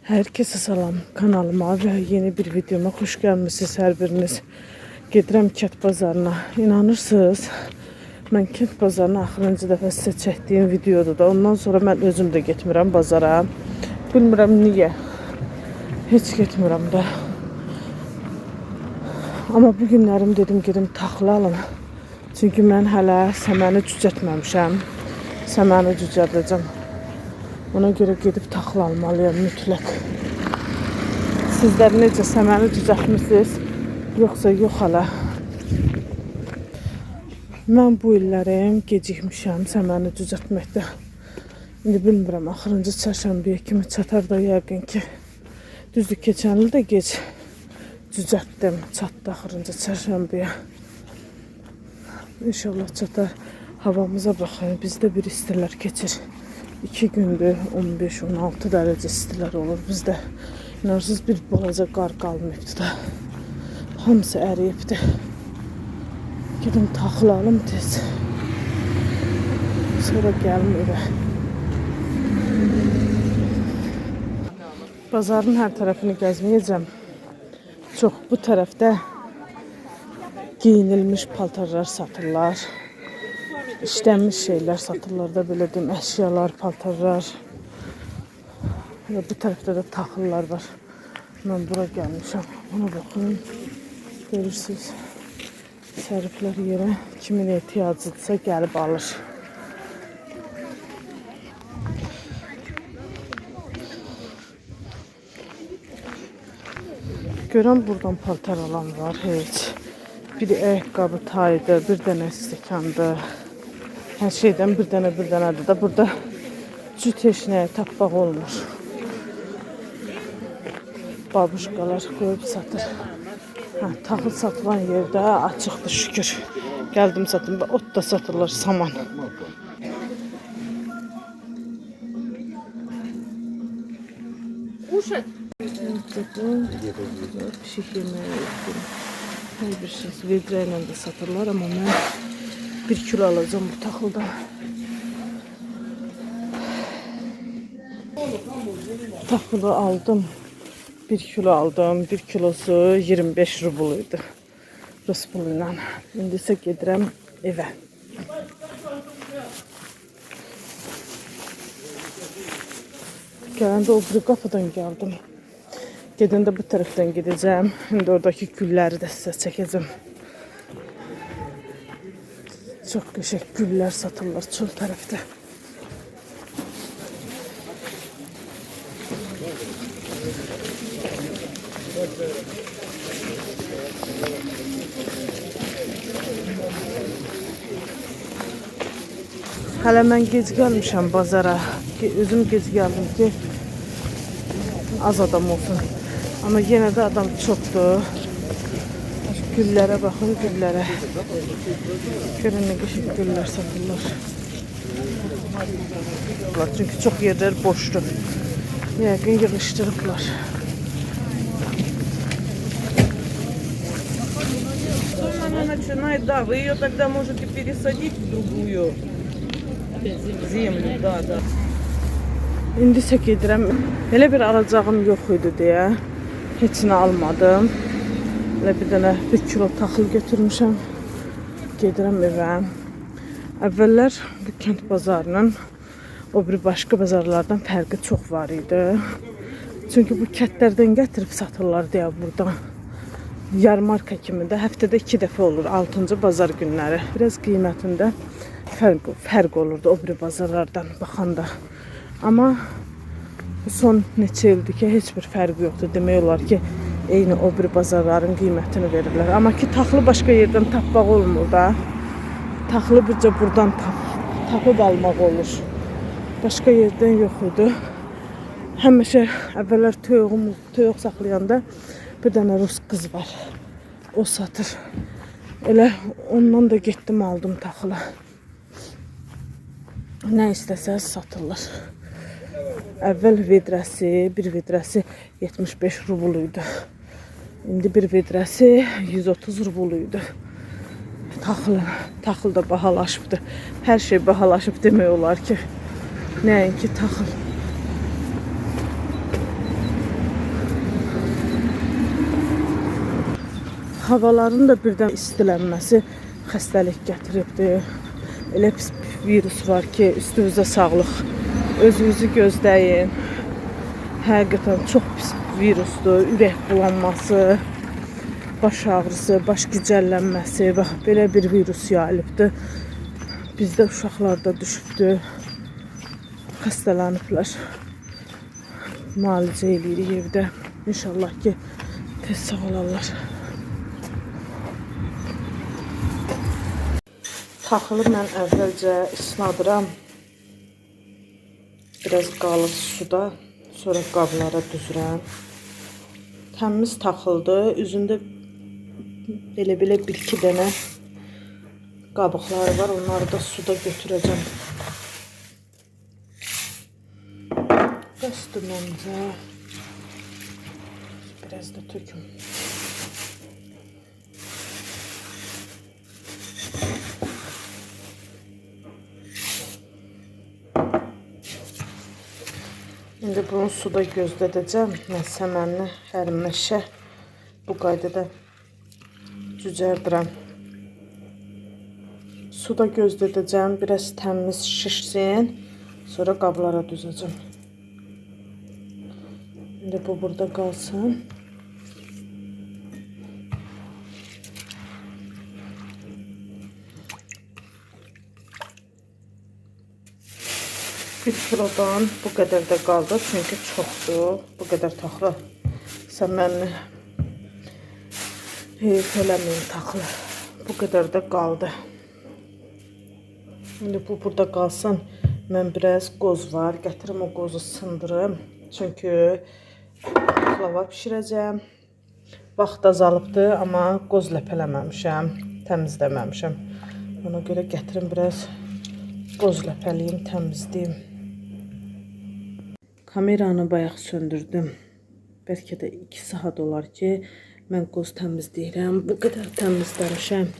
Herkese salam, kanalıma ve yeni bir videoma hoş gelmişsiniz her biriniz. Gedirəm Kent bazarına. İnanırsınız, mən Kent bazarına axırıncı dəfə sizə çəkdiyim videodur da. Ondan sonra mən özüm də getmirəm bazara. Bilmirəm niyə. Heç getmirəm də. Amma bu günlərim dedim gedim taxıl alım. Çünki mən hələ səməni cücətməmişəm. Səməni cücədəcəm. Ona görə gedib taxıl almalıyam mütləq. Sizlər necə səməni düzəltmisiniz, yoxsa yox hələ? Mən bu illərim gecikmişəm səməni düzəltməkdə. İndi bilmirəm, axırıncı çərşənbəyə kimi çatar da yəqin ki. Düzdür, keçən il də gec düzəltdim, çatdı axırıncı çərşənbəyə. İnşallah çatar. Havamıza baxın, bizdə bir istilər keçir. 2 gündür 15-16 dərəcə istilər olur bizdə. İnarsız bir balaca qar qalmayıbdı da. Hamısı əriyibdi. Gedim taxıl alım tez. Sonra gəlim evə. Bazarın hər tərəfini gəzməyəcəm. Çox bu tərəfdə giyinilmiş paltarlar satırlar. İşlənmiş şeyler satırlar da, belə deyim, əşyalar, paltarlar. Ve bu tərəfdə də taxıllar var. Mən bura gəlmişəm. Ona baxın. Görürsünüz. Səriflər yerə kimin ehtiyacıdırsa gəlib alır. Görən buradan paltar alan var heç. Biri ayaqqabı tayıdır, bir dənə stəkandır. Hər şeydən bir dənədir da. Burada cüt heç nəyə tapmaq olmur. Babuşqalar qoyub satır. Taxıl satılan yerdə açıqdır şükür. Gəldim satım da ot da satırlar, saman. Pişik yeməyi yoxdur. Hər bir şey vedrə ilə də satırlar, amma mən 1 kilo alacağım bu taxılda. Taxılı aldım. 1 kilo aldım. 1 kilosu 25 rubuluydu. Rus puluyla. İndi isə gedirəm evə. Gələndə o bir qapıdan gəldim. Gedəndə bu tərəfdən gedəcəm. İndi oradakı gülləri də sizə çəkəcəm. Çok qəşəng güllər satırlar çöl tərəfdə. Hələ mən gec gəlmişəm bazara. Özüm gec gəldim ki az adam olsun. Amma yenə də adam çoxdur. Güllərə baxın, güllərə. Görün nə qəşəng güllər satırlar. Çünki çox yerlər boşdur. Yəqin yığışdırıblar. Она начинает, да, вы ее тогда можете пересадить в другую землю, да. İndi isə gedirəm. Elə bir alacağım yox idi deyə heç nə almadım. Bir dənə 1 kilo taxıl götürmüşəm. Gedirəm evə. Əvvəllər bu Kent bazarının o bir başqa bazarlardan fərqi çox var idi. Çünki bu kətlərdən gətirib satırlar deyə burada. Yarmarka kimi də həftədə 2 dəfə olur, 6-cı bazar günləri. Biraz qiymətində fərq olurdu o bir bazarlardan baxanda. Amma son neçə ildir ki heç bir fərq yoxdur. Demək olar ki eyni o bir bazarların qiymətini verirlər. Amma ki taxılı başqa yerdən tapmaq olmur da. Taxılı bircə buradan tapıb almaq olur. Başqa yerdən yox idi. Həmişə əvvəllər toyuq saxlayanda bir dənə rus qız var. O satır. Elə ondan da getdim aldım taxılı. Nə istəsəz satırlar. Əvvəl vedrəsi, bir vedrəsi 75 rubuluydu. İndi bir vedrəsi 130 rubuluydu. Taxıl da bahalaşıbdı. Hər şey bahalaşıb demək olar ki. Nəinki taxıl. havaların da birdən istilənməsi xəstəlik gətiribdi. Elə pis virus var ki, üstünüzə sağlıq. Özünüzü gözləyin. Həqiqətən çox pis virusdur. Ürək bulanması, baş ağrısı, baş gicəllənməsi, bax belə bir virus yayılıbdı. Bizdə uşaqlarda düşübdü. Xəstələniblər. Müalicə eləyirik evdə. İnşallah ki, tez sağolarlar. Taxılı mən əvvəlcə isladıram. Biraz qalıq suda, sonra qablara düzürəm. Təmiz taxıldır. Üzündə belə bir-iki dənə qabıqları var. Onları da suda götürəcəm. Bəsdir məncə. Biraz da töküm. İndi bunu suda gözlədəcəm. Mən səmənli həriməşə bu qaydada cücərdirəm. Suda gözlədəcəm. Biraz təmiz şişsin. Sonra qablara düzəcəm. İndi bu burada qalsın. Bir kilodan bu qədər də qaldı, çünki çoxdur. Bu qədər taxılı səmənli heyf eləməyin taxılı. Bu qədər də qaldı. İndi bu burada qalsın. Mən biraz qoz var. Gətirim o qozu sındırım. Çünki baklava bişirəcəm. Vaxt azalıbdır, amma qoz ləpələməmişəm. Təmizləməmişəm. Ona görə gətirim biraz qoz ləpəliyim, təmizləyim. Kameranı bayaq söndürdüm. Bəlkə də 2 saat olar ki, mən qoz təmizləyirəm. Bu qədər təmizləmişəm.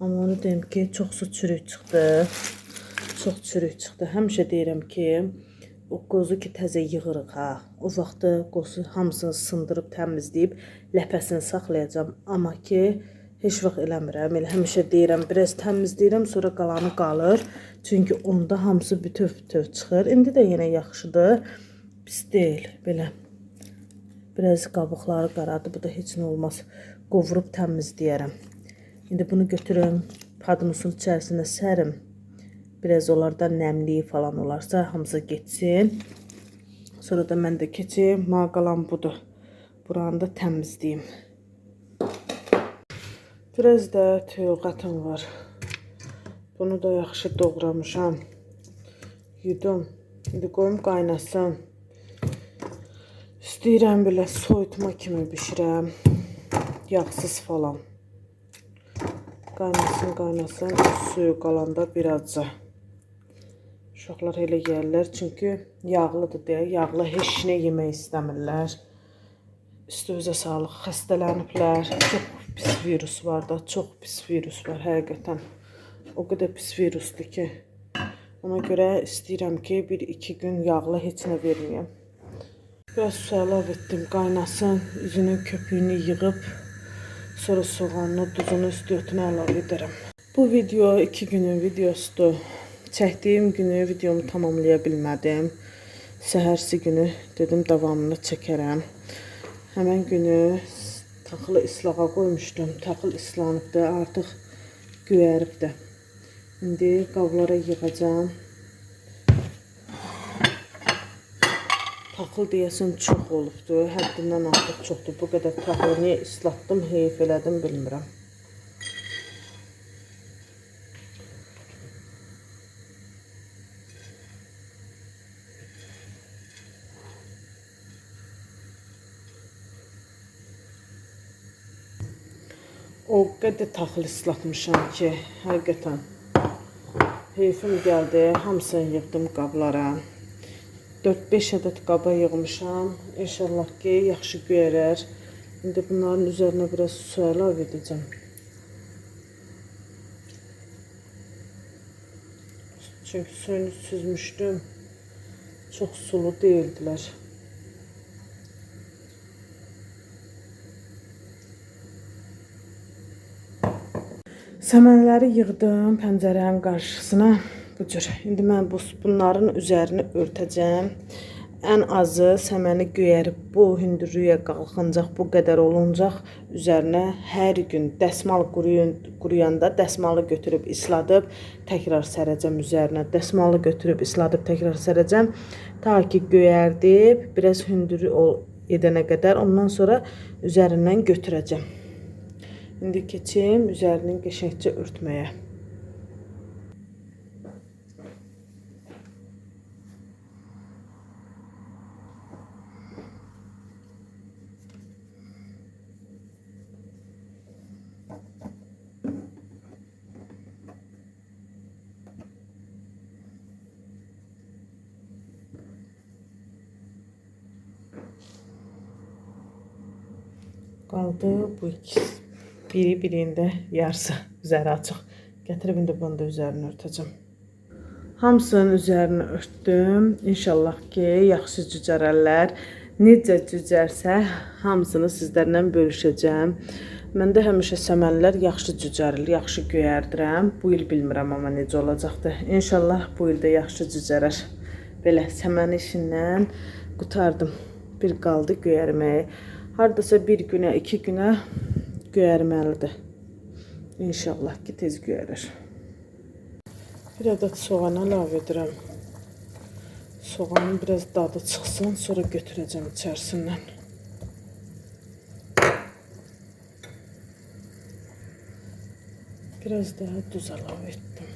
Amma onu deyim ki, çox su çürük çıxdı. Çox çürük çıxdı. Həmişə deyirəm ki, o qozu ki, təzə yığırıq ha. O vaxtı qozu hamısını sındırıb, təmizləyib, ləpəsini saxlayacam. Amma ki, heç vaxt eləmirəm. Elə həmişə deyirəm, biraz təmizləyirəm, sonra qalanı qalır. Çünki onda hamısı bütöv-bütöv çıxır. İndi də yenə yaxşıdır. Pis deyil, belə. Biraz qabıqları qaradı. Bu da heç nə olmaz. Qovurub təmizləyərəm. İndi bunu götürüm, padnusun içərisinə sərim. Biraz onlardan nəmliyi falan olarsa hamısı geçsin. Sonra da mən də keçim. Mənə qalan budur. Buranı da təmizləyim. Biraz da toyuq ətim var. Bunu da yaxşı doğramışam. Yudum. İndi qoyum qaynasın. İstəyirəm belə soyutma kimi bişirəm. Yağsız falan. Qaynasın, qaynasın. Suyu qalanda birazca. Uşaqlar elə yerlər. Çünki yağlıdır deyə. Yağlı heç nə yemək istəmirlər. Üstünüzə sağlıq. Xəstələniblər. Çox pis virus var da. Çox pis virus var həqiqətən. O qədər pis virusdur ki. Ona görə istəyirəm ki, 1-2 gün yağlı heç nə verməyəm. Biraz su əlavə etdim, qaynasın. Üzünün köpüyünü yığıb, sonra soğanını, duzunu, üstüyotunu əlavə edərəm. Bu video 2 günün videosudur. Çəkdiyim günü videomu tamamlaya bilmədim. Səhərsi günü dedim davamını çəkərəm. Həmən günü taxılı islağa qoymuşdum. Taxıl islanıbdı, artıq göyəribdi. İndi qablara yığacam. Taxıl deyəsən çox olubdu. Həddindən artıq çoxdur. Bu qədər taxılı niyə islatdım, heyf elədim, bilmirəm. O qədər taxıl islatmışam ki, həqiqətən. Heyfim gəldi, hamısını yığdım qablara. 4-5 ədəd qaba yığmışam. İnşallah ki, yaxşı göyərər. İndi bunların üzərinə biraz su əlavə edəcəm. Çünki suyunu süzmüşdüm. Çox sulu deyildilər. Səmənləri yığdım pəncərənin qarşısına. Bu cür. İndi mən bunların üzərini örtəcəm. Ən azı səməni göyərib bu hündürlüyə qalxıncaq, bu qədər oluncaq üzərinə hər gün dəsmal quruyanda dəsmalı götürüb isladıb təkrar sərəcəm üzərinə. Dəsmalı götürüb isladıb təkrar sərəcəm. Ta ki göyərdib, biraz hündür edənə qədər ondan sonra üzərindən götürəcəm. İndi keçim üzərinin qəşəngcə örtməyə. Qaldı bu ikisi. Birində yarısı üzəri açıq. Gətirib indi bunu da üzərini örtəcəm. Hamısının üzərini örtdüm. İnşallah ki, yaxşı cücərərlər. Necə cücərsə, hamısını sizlərlə bölüşəcəm. Məndə həmişə səmənlər yaxşı cücərir, yaxşı göyərdirəm. Bu il bilmirəm amma necə olacaqdır. İnşallah bu il də yaxşı cücərər. Belə səmən işindən qutardım. Bir qaldı göyərməyə. Hardasa bir günə, 2 günə göyərməlidir. İnşallah ki, tez göyərir. Bir ədəd soğan əlavə edirəm. Soğanın biraz dadı çıxsın, sonra götürəcəm içərisindən. Biraz daha duz əlavə etdim.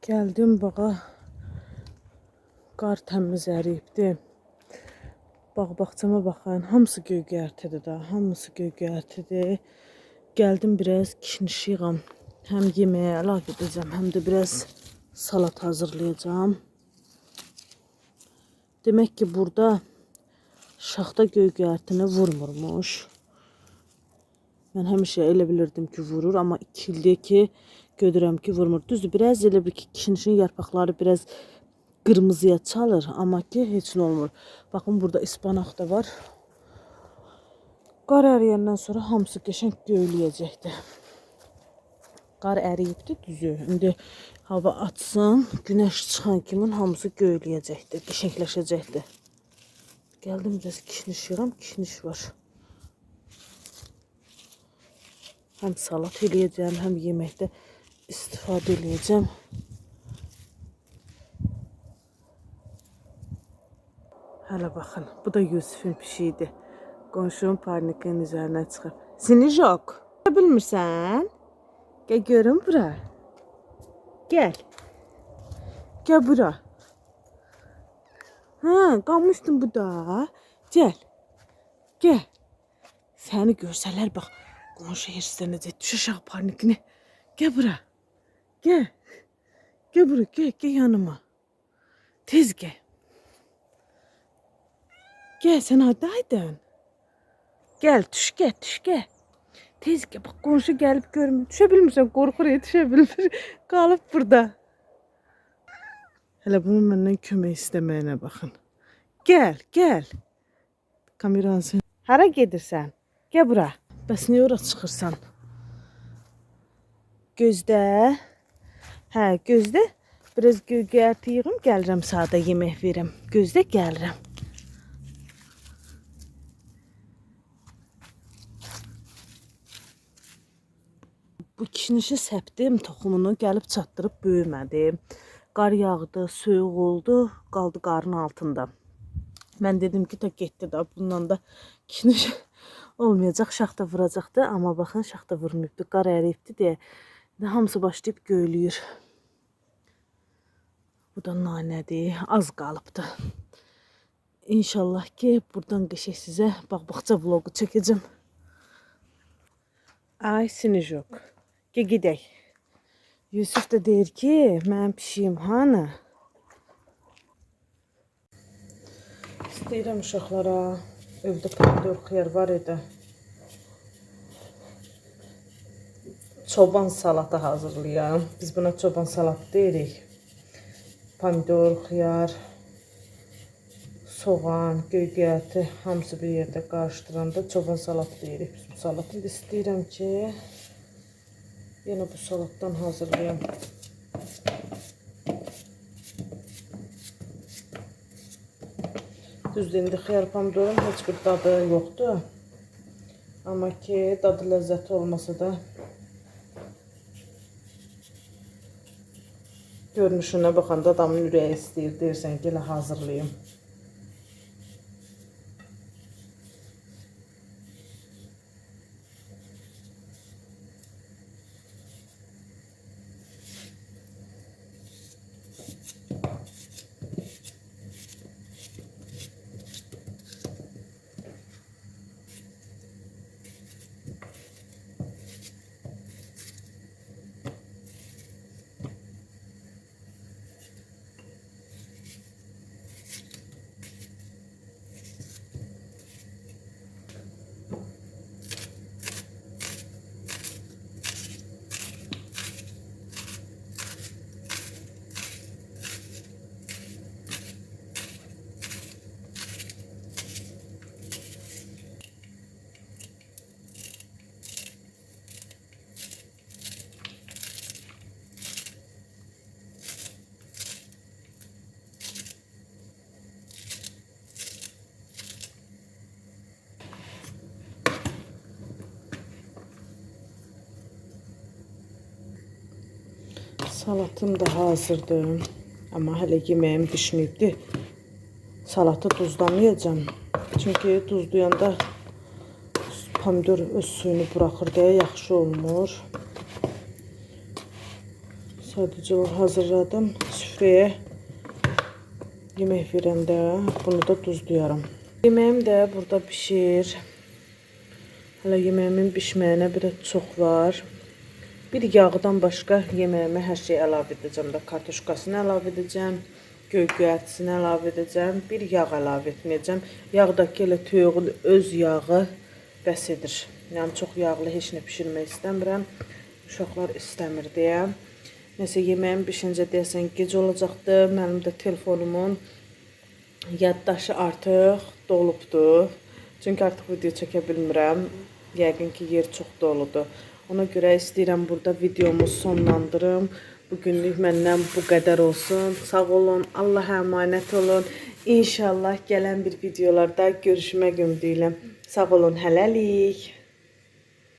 Gəldim bağa, qar təmiz əriyibdi. Bağ-bağçama baxın, hamısı göy-göyərtidir da, hamısı göy-göyərtidir. Gəldim biraz kişniş yığam. Həm yeməyə əlavə edəcəm, həm də biraz salat hazırlayacağım. Demək ki, burada şaxta göy-göyərtini vurmurmuş. Mən həmişə elə bilirdim ki, vurur, amma 2 ildir ki, görürəm ki, vurmur. Düzdür, biraz elə bir ki, kişnişin yarpaqları biraz qırmızıya çalır, amma ki, heç nə olmur. Baxın, burada ispanaq da var. Qar əriyəndən sonra hamısı qəşəng göyləyəcəkdir. Qar əriyibdir, düzü. İndi hava açsın, günəş çıxan kimi hamısı göyləyəcəkdir, qəşəngləşəcəkdir. Gəldim, biraz kişniş yığam, kişniş var. Həm salat eləyəcəm, həm yeməkdə istifadə edəcəm. Hələ baxın, bu da Yusifin pişiyidir. Qonşunun parnikin üzərinə çıxıb. Sinijok, bilmirsən? Gəl görüm bura. Gəl. Gəl bura. Hə, qalmışdın bu da. Gəl. Gəl. Səni görsələr bax. Qonşu hirslənəcək necə düşəcək parnikini. Gəl bura. Gəl. Gəl bura, gəl yanıma. Tez gəl. Gəl, sən hardaydın? Gəl, düş gəl. Tez gəl, bax qonşu gəlib görmür. Düşə bilmirsən, qorxur, düşə bilmir. Qalıb burada. Hələ bunun məndən kömək istəməyinə baxın. Gəl. Kameranı. Hara gedirsən? Gəl bura. Bəs niyə ora çıxırsan? Gözdə. Hə, gözdə. Biraz göy-göyərti yığım, gəlirəm sağda yemək verim. Gözdə, gəlirəm. Bu kişnişi səpdim, toxumunu gəlib çatdırıb böyümədi. Qar yağdı, soyuq oldu, qaldı qarın altında. Mən dedim ki, ta getdi da, bundan da kişniş olmayacaq, şaxta vuracaqdı. Amma baxın, şaxta vurmayıbdı, qar əriyibdi deyə. Hamısı başlayıb göylüyür. Bu da nanədir, az qalıbdı. İnşallah ki, buradan qəşəng sizə bağ-bağça vlogu çəkəcəm. Ay Sinijok. Gedək. Yusuf da deyir ki, mən pişiyim hanı? İstəyirəm uşaqlara. Evdə pomidor xiyar var idi. Çoban salatı hazırlayam. Biz buna çoban salatı deyirik. Pomidor, xiyar, soğan, göygöyəti hamısı bir yerdə qarışdıranda çoban salat deyirik. Biz bu salatı istəyirəm ki, yenə bu salatdan hazırlayım. Düzdür, indi xiyar pomidorun heç bir dadı yoxdur. Amma ki, dadı ləzzəti olmasa da görünüşünə baxanda adamın ürəyi istəyir, deyirsən ki, elə hazırlayım. Salatım da hazırdır. Amma hələ yeməyim bişməyibdir. Salatı duzlamayacağım. Çünki duzlayanda pomidor öz suyunu buraxır deyə yaxşı olmur. Sadəcə o hazırladım. Süfrəyə yemək verəndə bunu da duzlayaram. Yeməyim də burada pişir. Hələ yeməyimin bişməyinə biraz çox var. Bir yağdan başqa yeməyimə hər şey əlavə edəcəm də. Kartuşkasını əlavə edəcəm, göygöyətisini əlavə edəcəm, bir yağ əlavə etməyəcəm. Yağdakı elə toyuğun öz yağı bəs edir. Yəni çox yağlı heç nə bişirmək istəmirəm. Uşaqlar istəmir deyə. Nəsə yeməyim bişincə deyəsən gec olacaqdır. Mənim də telefonumun yaddaşı artıq dolubdur. Çünki artıq video çəkə bilmirəm. Yəqin ki, yer çox doludur. Ona görə istəyirəm burada videomu sonlandırım. Bugünlük məndən bu qədər olsun. Sağ olun, Allaha əmanət olun. İnşallah gələn bir videolarda görüşmək ümidi ilə. Sağ olun, hələlik.